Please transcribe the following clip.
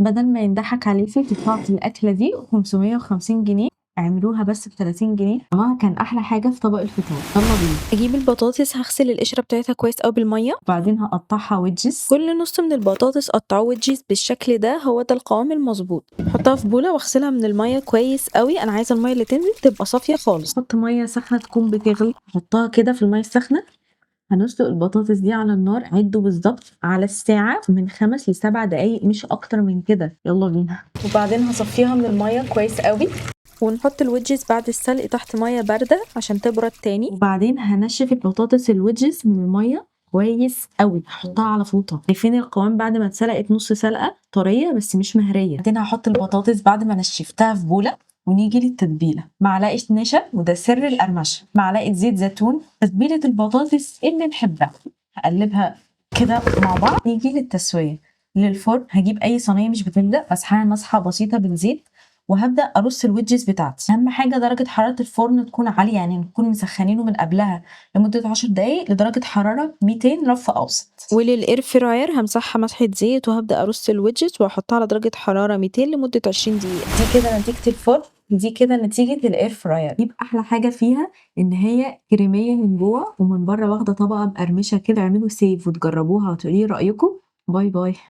بدل ما ينضحك عليكِ تدفعي في الأكلة دي 550 جنيه، اعملوها بس ب30 جنيه، طعمها كان أحلى حاجة في طبق الفطار، يالّا بينا. أجيب البطاطس هاغسل القشرة بتاعتها كويس أوي بالمَيّة، وبعدين هاقطعها wedges. كل نُص من البطاطس قطّعوه wedges بالشكل ده، هو ده القوام المضبوط. أحطها في بولة واغسلها من المَيّة كويس أوي، أنا عايزة المَيّة اللي تنزل تبقى صافية خالص. أحط مَيّة سخنة تكون بتغلي، أحطها كده في المَيّة السخنة، هنسلق البطاطس دي على النار، عدّوا بالضبط على الساعة من 5 ل7 دقايق مش أكتر من كده، يالّا بينا. وبعدين هاصفّيها من المَيّة كويس أوي، ونحط الwedges بعد السلق تحت مَيّة باردة عشان تبرد تاني. وبعدين هانشّف البطاطس الwedges من المَيّة كويس أوي، هاحطها على فوطة. شايفين القوام بعد ما اتسلقت نُص سلقة، طرية بس مش مهرية. بعدين هاحط البطاطس بعد ما نشّفتها في بولة، ونيجي للتتبيلة، معلقة نشا وده سر القرمشة، معلقة زيت زيتون، تتبيلة البطاطس اللي نحبها، هاقلّبها كده مع بعض. نيجي للتسوية، للفرن هاجيب أي صينية مش بتلزق، أسحنها مسحة بسيطة بالزيت، وهابدأ أرص الويدجز بتاعتي. أهم حاجة درجة حرارة الفرن تكون عالية، يعني نكون مسخنينه من قبلها لمدة 10 دقايق لدرجة حرارة 200 رف أوسط. وللإير فراير هامسحها مسحة زيت وهابدأ أرص الwedges وأحطها على درجة حرارة 200 لمدة 20 دقيقة. دي كده نتيجة الفرن، دي كده نتيجة الإير فراير. دي أحلى حاجة فيها إن هي كريمية من جوه ومن بره واخدة طبقة مقرمشة كده. اعملوا سيف وتجربوها وتقولي رأيكم. باي باي.